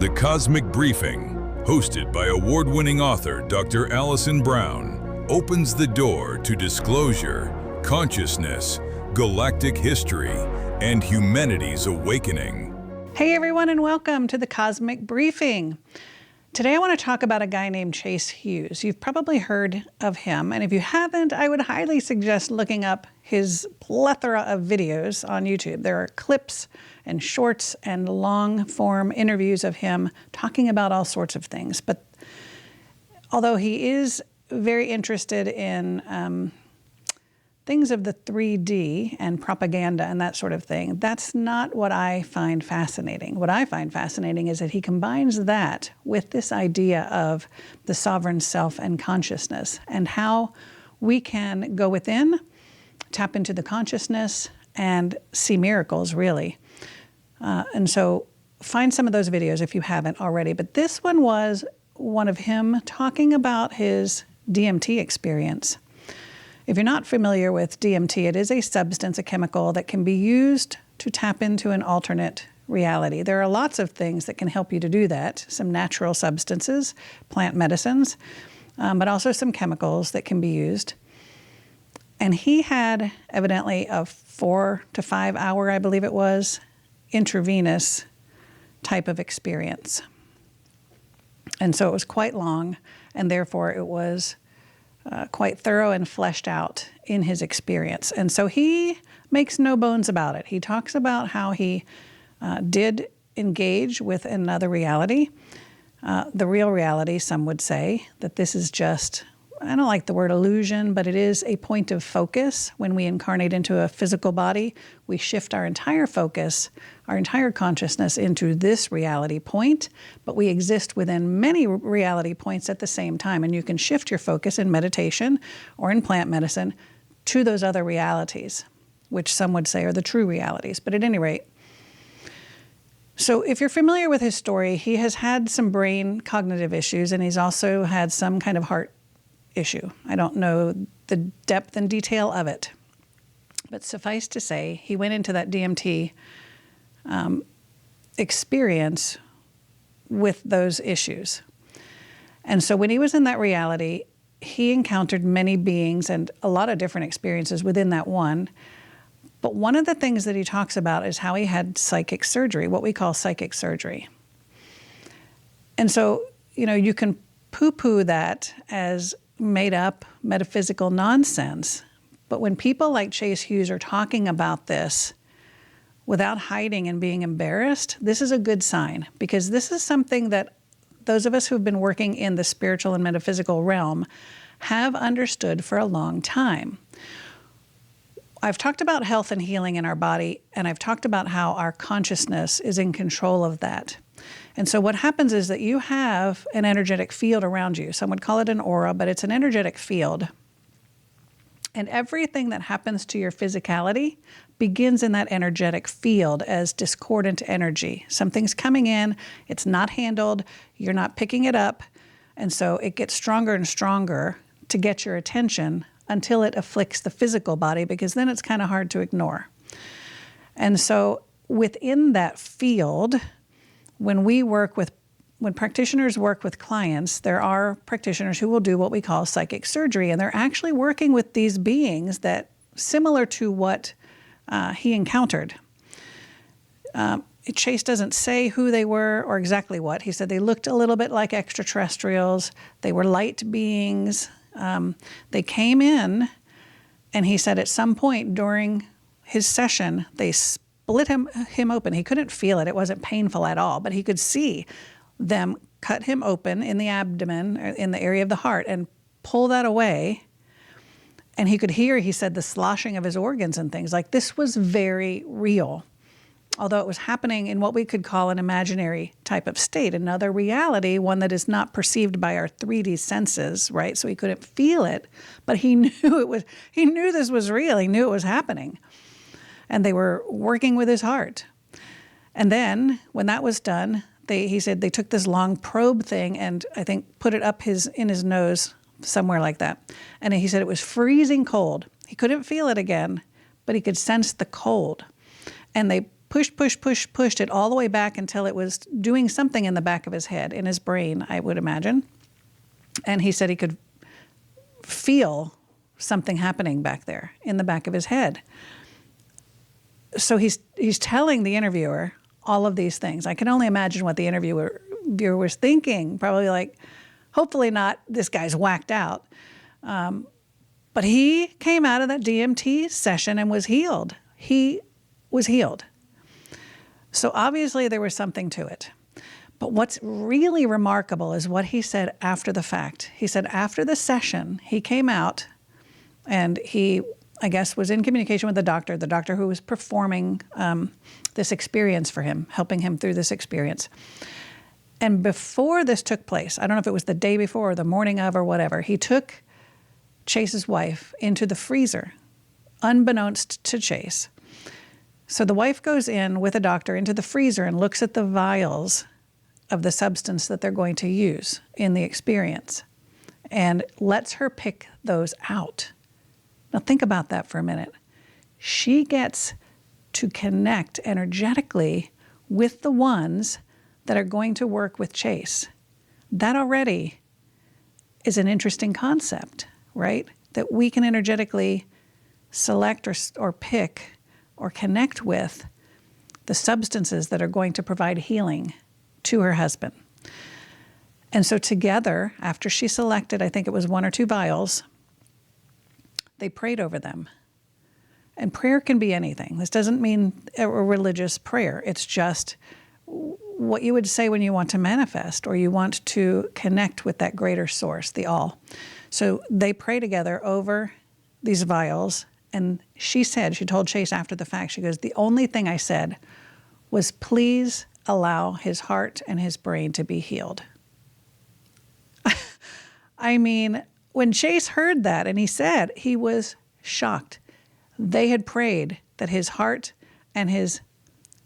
The Cosmic Briefing, hosted by award-winning author Dr. Allison Brown, opens the door to disclosure, consciousness, galactic history, and humanity's awakening. Hey everyone, and welcome to the Cosmic Briefing. Today I want to talk about a guy named Chase Hughes. You've probably heard of him, and if you haven't, I would highly suggest looking up his plethora of videos on YouTube. There are clips and shorts and long-form interviews of him talking about all sorts of things. But although he is very interested in things of the 3D and propaganda and that sort of thing, that's not what I find fascinating. What I find fascinating is that he combines that with this idea of the sovereign self and consciousness, and how we can go within, tap into the consciousness, and see miracles, really. And so find some of those videos if you haven't already. But this one was one of him talking about his DMT experience. If you're not familiar with DMT, it is a substance, a chemical that can be used to tap into an alternate reality. There are lots of things that can help you to do that. Some natural substances, plant medicines, but also some chemicals that can be used. And he had evidently a 4 to 5 hour, I believe it was, intravenous type of experience. And so it was quite long, and therefore it was quite thorough and fleshed out in his experience. And so he makes no bones about it. He talks about how he did engage with another reality, the real reality, some would say, that this is just, I don't like the word illusion, but it is a point of focus. When we incarnate into a physical body, we shift our entire focus, our entire consciousness into this reality point, but we exist within many reality points at the same time. And you can shift your focus in meditation or in plant medicine to those other realities, which some would say are the true realities. But at any rate, so if you're familiar with his story, he has had some brain cognitive issues, and he's also had some kind of heart issue. I don't know the depth and detail of it, but suffice to say, he went into that DMT experience with those issues. And so when he was in that reality, he encountered many beings and a lot of different experiences within that one. But one of the things that he talks about is how he had psychic surgery, what we call psychic surgery. And so, you know, you can poo-poo that as made up metaphysical nonsense. But when people like Chase Hughes are talking about this without hiding and being embarrassed, this is a good sign, because this is something that those of us who've been working in the spiritual and metaphysical realm have understood for a long time. I've talked about health and healing in our body, and I've talked about how our consciousness is in control of that. And so what happens is that you have an energetic field around you. Some would call it an aura, but it's an energetic field. And everything that happens to your physicality begins in that energetic field as discordant energy. Something's coming in, it's not handled, you're not picking it up, and so it gets stronger and stronger to get your attention until it afflicts the physical body, because then it's kind of hard to ignore. And so within that field, when practitioners work with clients, there are practitioners who will do what we call psychic surgery, and they're actually working with these beings that, similar to what he encountered. Chase doesn't say who they were or exactly what. He said they looked a little bit like extraterrestrials. They were light beings. They came in, and he said at some point during his session, they split him open. He couldn't feel it. It wasn't painful at all, but he could see them cut him open in the abdomen, in the area of the heart, and pull that away. And he could hear, he said, the sloshing of his organs and things. Like, this was very real, although it was happening in what we could call an imaginary type of state, another reality, one that is not perceived by our 3D senses, right? So he couldn't feel it, but he knew he knew this was real. He knew it was happening. And they were working with his heart. And then when that was done, he said they took this long probe thing and I think put it up in his nose, somewhere like that. And he said it was freezing cold. He couldn't feel it again, but he could sense the cold. And they pushed it all the way back until it was doing something in the back of his head, in his brain, I would imagine. And he said he could feel something happening back there in the back of his head. So he's telling the interviewer all of these things. I can only imagine what the interviewer was thinking. Probably like, hopefully not, this guy's whacked out. But he came out of that DMT session and was healed. He was healed. So obviously there was something to it. But what's really remarkable is what he said after the fact. He said after the session, he came out and he, I guess, was in communication with the doctor who was performing this experience for him, helping him through this experience. And before this took place, I don't know if it was the day before or the morning of or whatever, he took Chase's wife into the freezer, unbeknownst to Chase. So the wife goes in with a doctor into the freezer and looks at the vials of the substance that they're going to use in the experience and lets her pick those out. Now think about that for a minute. She gets to connect energetically with the ones that are going to work with Chase. That already is an interesting concept, right? That we can energetically select or pick or connect with the substances that are going to provide healing to her husband. And so together, after she selected, I think it was 1 or 2 vials, they prayed over them. And prayer can be anything. This doesn't mean a religious prayer. It's just what you would say when you want to manifest or you want to connect with that greater source, the all. So they pray together over these vials. And she told Chase after the fact, she goes, the only thing I said was, please allow his heart and his brain to be healed. I mean, when Chase heard that and he said, he was shocked. They had prayed that his heart and his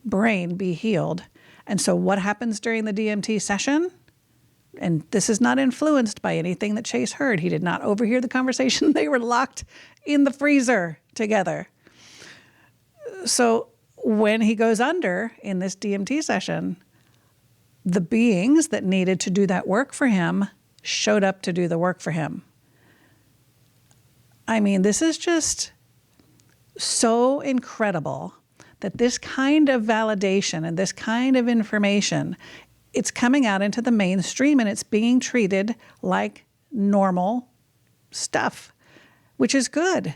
brain be healed. And so what happens during the DMT session? And this is not influenced by anything that Chase heard. He did not overhear the conversation. They were locked in the freezer together. So when he goes under in this DMT session, the beings that needed to do that work for him showed up to do the work for him. I mean, this is just so incredible that this kind of validation and this kind of information, it's coming out into the mainstream and it's being treated like normal stuff, which is good.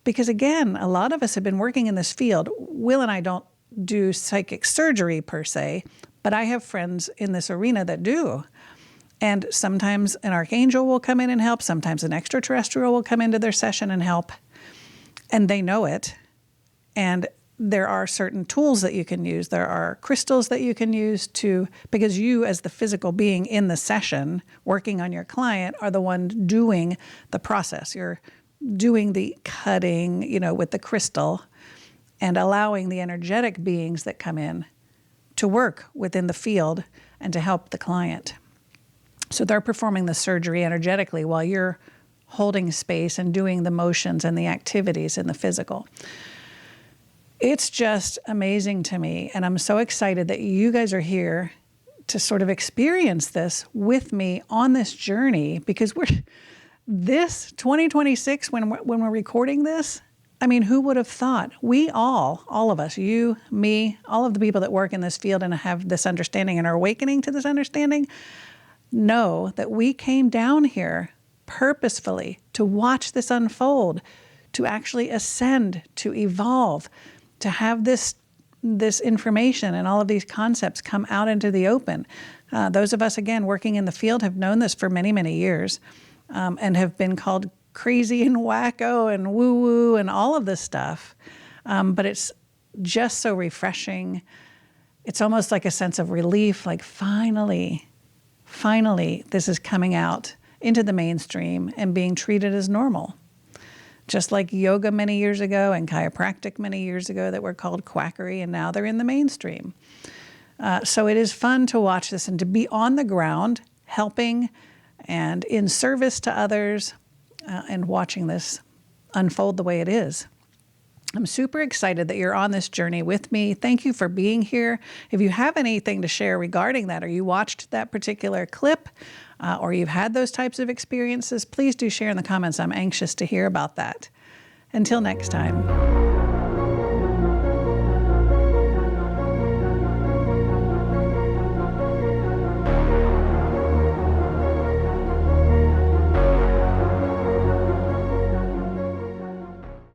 Because again, a lot of us have been working in this field. Will and I don't do psychic surgery per se, but I have friends in this arena that do. And sometimes an archangel will come in and help. Sometimes an extraterrestrial will come into their session and help. And they know it. And there are certain tools that you can use. There are crystals that you can use because you as the physical being in the session working on your client are the one doing the process. You're doing the cutting, with the crystal and allowing the energetic beings that come in to work within the field and to help the client. So they're performing the surgery energetically while you're holding space and doing the motions and the activities in the physical. It's just amazing to me, and I'm so excited that you guys are here to sort of experience this with me on this journey, because this 2026, when we're recording this, I mean, who would have thought? We all of us, you, me, all of the people that work in this field and have this understanding and are awakening to this understanding, know that we came down here purposefully to watch this unfold, to actually ascend, to evolve, to have this information and all of these concepts come out into the open. Those of us, again, working in the field have known this for many, many years and have been called crazy and wacko and woo-woo and all of this stuff. But it's just so refreshing. It's almost like a sense of relief, like finally, this is coming out into the mainstream and being treated as normal. Just like yoga many years ago and chiropractic many years ago that were called quackery, and now they're in the mainstream. So it is fun to watch this and to be on the ground, helping and in service to others and watching this unfold the way it is. I'm super excited that you're on this journey with me. Thank you for being here. If you have anything to share regarding that, or you watched that particular clip, or you've had those types of experiences, please do share in the comments. I'm anxious to hear about that. Until next time.